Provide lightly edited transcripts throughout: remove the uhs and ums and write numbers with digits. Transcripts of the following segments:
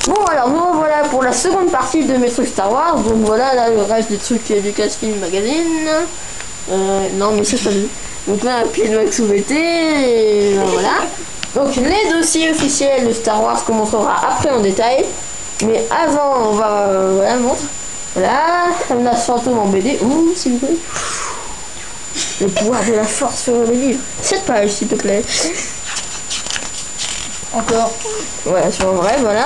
Bon alors nous voilà pour la seconde partie de mes trucs Star Wars. Donc voilà là le reste des trucs Lucasfilm Magazine. Non mais c'est pas lui. Donc là un pied de Max VT et voilà. Donc les dossiers officiels de Star Wars qu'on montrera après en détail. Mais avant on va voilà montre. Voilà, la menace fantôme en BD. Ouh s'il vous plaît. Le pouvoir de la force sur le livre. 7 pages s'il te plaît. Encore. Voilà, sur vrai, voilà.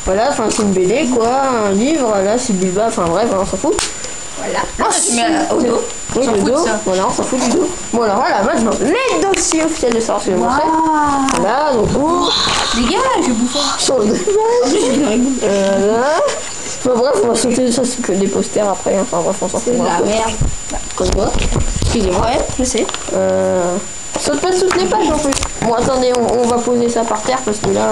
Voilà, enfin c'est une BD quoi, un livre, là c'est Bulba, enfin bref, on s'en fout. Voilà. Tu mets au dos. Oui, On s'en le fout de dos. ça. Voilà, on s'en fout du dos. Bon alors voilà, maintenant, les dossiers officiels de Star Wars que je vais montrer. Voilà, donc Les gars, je bouffe. sur le voilà. Enfin bref, on va sauter ça, c'est que des posters après, enfin bref, on s'en fout. C'est de la merde. Comme quoi. Excusez-moi. Ouais, je sais. Saute pas toutes les pages en plus. Bon attendez, on va poser ça par terre parce que là...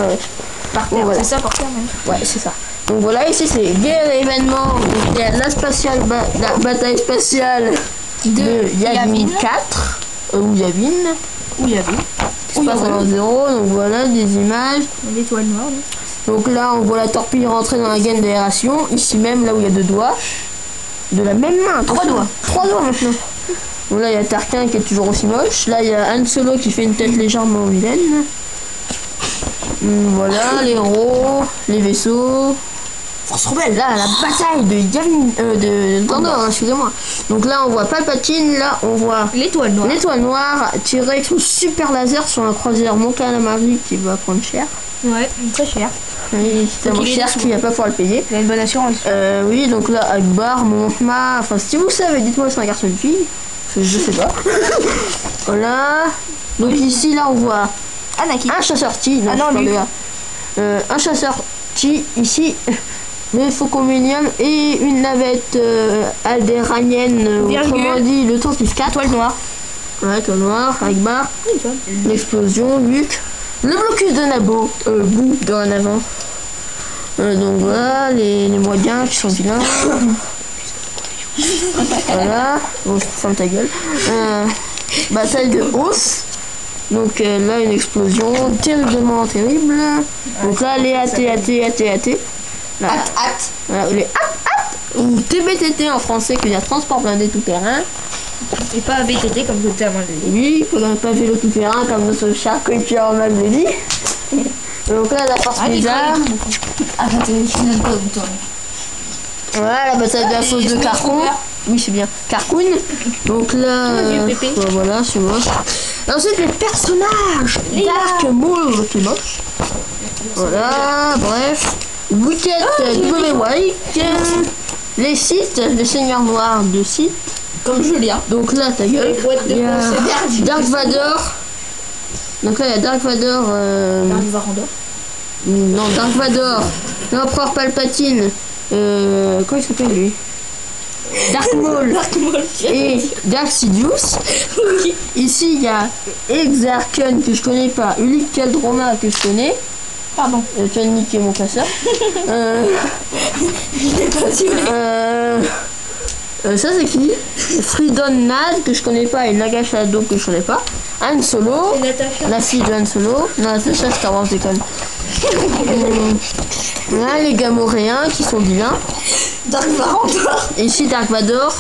Par terre, voilà. c'est ça par terre même. Ouais, c'est ça. Donc voilà, ici c'est guerre et événement. Il y a la bataille spatiale de Yavin 4. Ou Yavin. Où il y avait Il se passe en 0. Donc voilà, des images. l'étoile noire. Là. Donc là, on voit la torpille rentrer dans la gaine d'aération. Ici même, là où il y a 2 doigts. De la même main. 3 doigts. 3 doigts maintenant. Donc là, il y a Tarkin qui est toujours aussi moche. Là, il y a Han Solo qui fait une tête légèrement vilaine. Voilà, les héros, les vaisseaux. Force rebelle. Là, la bataille de Yavin, de Tandor, excusez-moi. Donc là, on voit Palpatine. Là, on voit L'étoile noire. l'étoile noire tirée avec son super laser sur un croiseur monté à la marine qui va prendre cher. Ouais, très cher. Oui, c'est tellement il est cher dessous. qu'il n'y a pas pour le payer. Il a une bonne assurance. Oui, donc là, Akbar, Montma. Enfin, si vous savez, dites-moi si c'est un garçon ou une fille. Parce que je sais pas. Voilà. Donc ici, là, on voit Anakin. un chasseur T. Ah non, je parle lui. de là. Un chasseur T. Ici, le Faucon Millennium et une navette aldéranienne. Autrement dit, le Tempus 4. Étoile noire. Ouais, étoile noire, Akbar. L'explosion, Luke. Le blocus de Nabo. Bout dorénavant. Donc voilà, les moyens qui sont vilains. Voilà, bon, je ferme ta gueule. Bataille de Hoth. Donc là, une explosion terriblement terrible. Donc là, les AT. Là, voilà, les AT. Ou TBTT en français, que il y a transport blindé tout terrain. Et pas VTT comme je disais avant de le dire. Oui, pas vélo tout terrain comme notre cher coéquipier en mal le dit. Donc là, la force bizarre. Arrêtez, je n'aime pas autant. Voilà, la bataille de la fosse de Carcon. Oui, c'est bien. Carcoon. Donc là, voilà, c'est moche. Ensuite, les personnages. Dark Maul, qui est moche. Voilà, bref. Wicket, W. White. Les sites, les seigneurs noirs de sites. Comme Julien. Donc là, ta gueule. Il y a Dark Vador. Donc là, il y a Dark Vador. Non, Dark Vador. L'empereur Palpatine. Comment il s'appelle lui? Dark Maul et Dark Sidious. Ici il y a Exarchon que je connais pas, Ulic Qel-Droma que je connais. Pardon. Tu as niqué mon classeur. Ça c'est qui? Freedon Nad que je connais pas et Nagasha Ado que je connais pas. Han Solo, la fille de Han Solo. Non, Natasha Star Wars déconne. Là les Gamoréens qui sont divins. Dark Vador. Ici Dark Vador.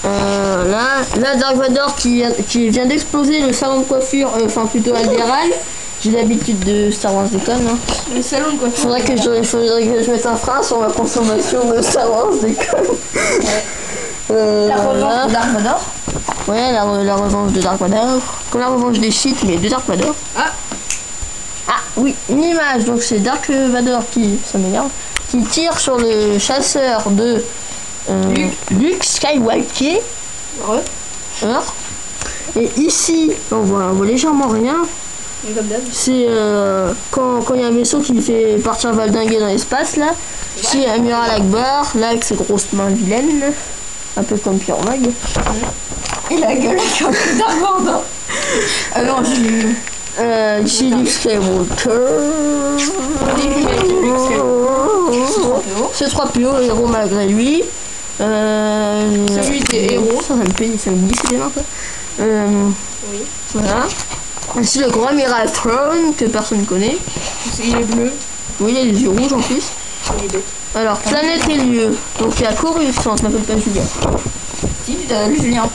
Là Dark Vador qui vient d'exploser le salon de coiffure, enfin plutôt Alderaan. J'ai l'habitude de Star Wars déconne. Hein. Le salon de coiffure. Faudrait que je mette un frein sur ma consommation de Star Wars déconne. La revanche de Dark Vador. Ouais, la revanche de Dark Vador. Comme la revanche des shit, mais de Dark Vador. Ah oui, une image. Donc c'est Dark Vador ça m'énerve, qui tire sur le chasseur de Luke Skywalker. Et ici, on voit légèrement rien. C'est quand il y a un vaisseau qui fait partir valdinguer dans l'espace là. C'est Amiral Akbar, là avec ses grosses mains vilaines, un peu comme Pierre Mag. Et la gueule avec Dark Vador. Non, Ici Luke Skywalker. C'est 3PO, héros malgré lui. Celui des héros. Ça me glisse les mains quoi. Oui. Voilà. Ici le grand amiral Throne que personne ne connaît. Il est bleu. Oui, il y a les yeux rouges en plus. Alors, planète et lieu. Donc il y a Coruscant, je m'appelle pas Julien. Si, tu t'appelles Julien.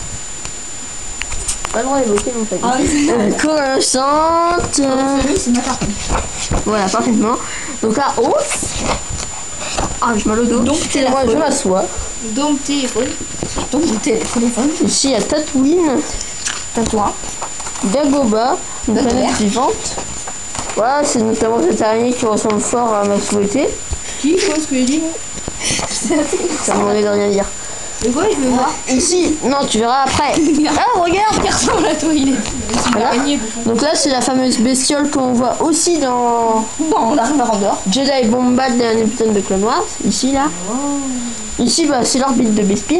Pas le droit d'évoquer mon famille. Ah oui, Coruscant. c'est ma partie. Voilà, parfaitement. Donc là, haut. Ah, j'ai mal au dos. Donc, moi, je m'assois. Donc téléphone. Donc, du téléphone. Ici, il y a Tatooine. Tatouin. Dagobah, une D'accord. planète vivante. Voilà, c'est notamment cette araignée qui ressemble fort à ma souhaitée. Qui quoi ce que j'ai dit? Ça me demandait de rien dire. Mais quoi, je veux voir. Ici, non, tu verras après. Ah, regarde. Il ressemble à toi, il est. C'est une Voilà. araignée, bouffon. Donc là, c'est la fameuse bestiole qu'on voit aussi dans Bon, la rivière en dehors. Jedi Bombad, un épisode de Clone Wars. Ici, là. Ici, bah, c'est l'orbite de Bespin.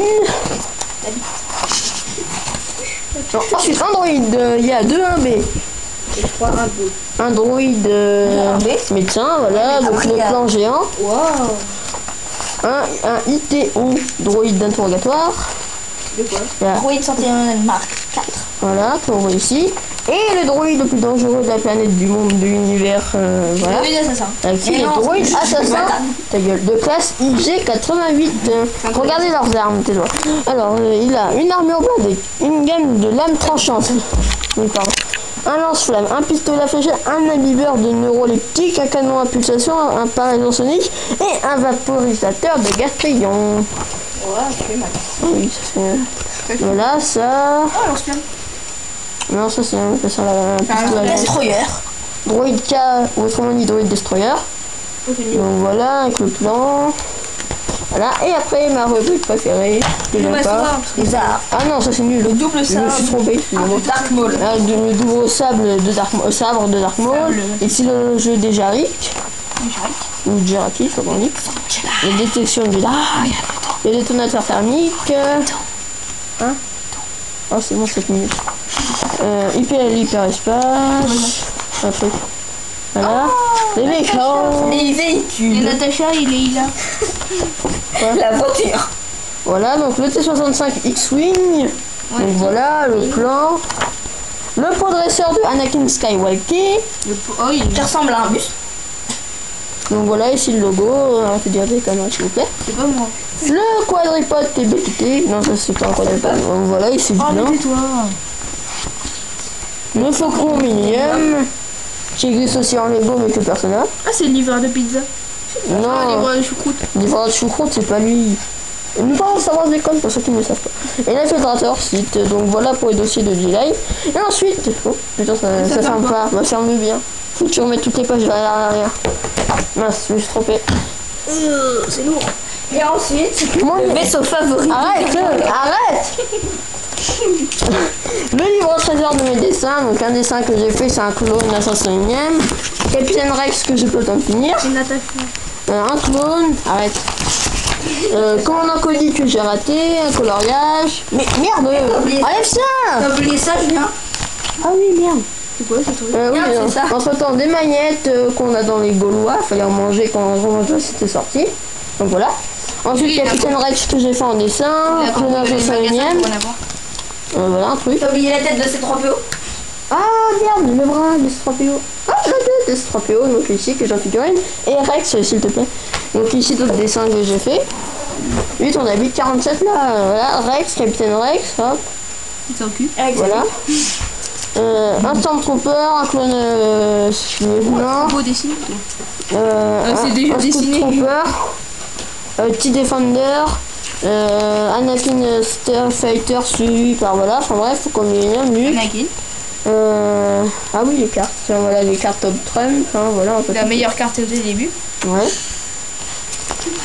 Non, ensuite, Android, il y a 2-1B. Et 3 un peu. Un droïde médecin, voilà, donc le plan géant. Waouh. Un ITO, droïde d'interrogatoire. De quoi? Voilà, Droïde 101 Mark 4. voilà, qu'on voit ici. Et le droïde le plus dangereux de la planète, du monde, de l'univers, voilà. Oui, assassin. Avec Mais les non, droïdes c'est- assassins, ta gueule, de classe IG-88. Regardez leurs armes, tes doigts. Alors, il a une armure blindée, une gamme de lames tranchantes. Oui, pardon. Un lance-flamme, un pistolet à fléchette, un imbibeur de neuroleptique, un canon à pulsation, un paraison sonique et un vaporisateur de gaz payant. Ouais, tu fais mal. Oui, ça c'est... Voilà, ça... Oh, alors c'est bien. Non, ça c'est un pistolet à Destroyer. droïde K, ou autrement dit droïde destroyer. Oh, c'est mieux. Donc voilà, avec le plan. Voilà, et après ma rubrique préférée, que j'aime pas. Les arts. Ah non, ça c'est nul. Le double Je me suis sabre. trompé, excusez-moi. Dark Maul. Ah, le double sabre de Dark Maul. Sable. Ici le jeu des Jarrick. Ou Jaraki, comme on dit. Les détections du dark. Les détonateurs thermiques. Hein? Oh, c'est bon, 7 minutes. Hyperespace. Un truc. Voilà. Les écrans. Les Et véhicules. Natacha, il est là. La voiture. Voilà, donc le T65 X-Wing. Donc voilà, le plan. Le podresseur de Anakin Skywalker. Oh, il Qui est. ressemble à un bus. Donc voilà, ici le logo. Arrêtez de dire des conneries, s'il vous plaît. C'est pas moi. Le quadripode TBTT. Non, ça c'est pas un quadripode. Donc voilà, ici le Oh, plan. mais tais-toi. Le faucon Millennium. Qui existe aussi en Lego, mais que personne n'a. Ah, c'est le livreur de pizza. Ah, le Non, livreur de choucroute. livreur de choucroute, c'est pas lui. Nous parlons savoir des codes pour ceux qui ne le savent pas. Et l'infiltrateur site, donc voilà pour les dossiers de Jedi. Et ensuite, oh putain, ça ferme pas, bah ferme bien. Faut que tu remettes toutes les pages derrière l'arrière. Mince, je me suis trompé. C'est lourd. Et ensuite, Moi, le vaisseau favori. arrête, arrête. Le livre au trésor de mes dessins, donc un dessin que j'ai fait, c'est un clone à 501ème. Capitaine Rex que j'ai pas le temps de finir. C'est Natacha. Un clone, arrête. Commandant Cody que j'ai raté, un coloriage. Mais merde, oublié. enlève ça. T'as oublié ça, Julien? Ah oui, merde. C'est quoi ce truc? Oui, Merde, c'est ça. entre temps, des magnettes qu'on a dans les Gaulois, fallait en manger quand c'était sorti. Donc voilà. Ensuite, Oui, Capitaine Rex que j'ai fait en dessin, La clonage au 5ème. Voilà un truc. T'as oublié la tête de C3PO? Ah merde, le bras de C3PO. Ah, la tête de C3PO, donc ici que j'en figurine. Et Rex, s'il te plaît. Donc ici, d'autres dessins que j'ai fait. 8, on a 8,47 là. Voilà, Rex, Capitaine Rex, hop. Il s'en occupe. Voilà. Un Stormtrooper, un clone lieutenant. Beau dessin. Un c'est déjà dessiné. Trooper, T-Defender, Anakin Starfighter suivi par voilà, enfin bref, faut qu'on y ait un Luke. Anakin. Ah oui, les cartes, tiens, voilà les cartes Top Trump, hein, voilà en fait. La meilleure carte dès le début. Ouais.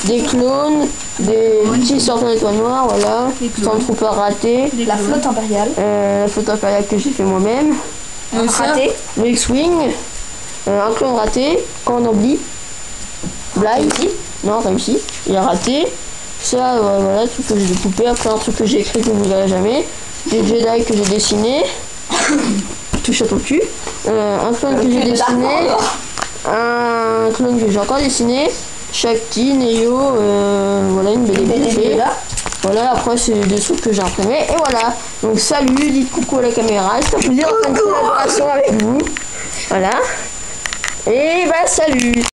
Des clones, des petits sortants d'étoiles noires, voilà. Des clones. Stormtrooper raté, La flotte impériale. la photo impériale que j'ai fait moi-même, Raté. le X-Wing, un clone raté, quand on oublie. Blind, non réussi, il a raté. Ça, voilà, tout que j'ai découpé. Après, un truc que j'ai écrit que vous verrez jamais. Des Jedi que j'ai dessiné. Touche à ton cul. Un clone que j'ai dessiné. Un clone que j'ai encore dessiné. Shakti, Neo, voilà une BD que j'ai fait. Voilà, après c'est des trucs que j'ai imprimés. Et voilà. Donc salut, dites coucou à la caméra. C'est un plaisir de faire une collaboration avec vous. Voilà. Et bah salut.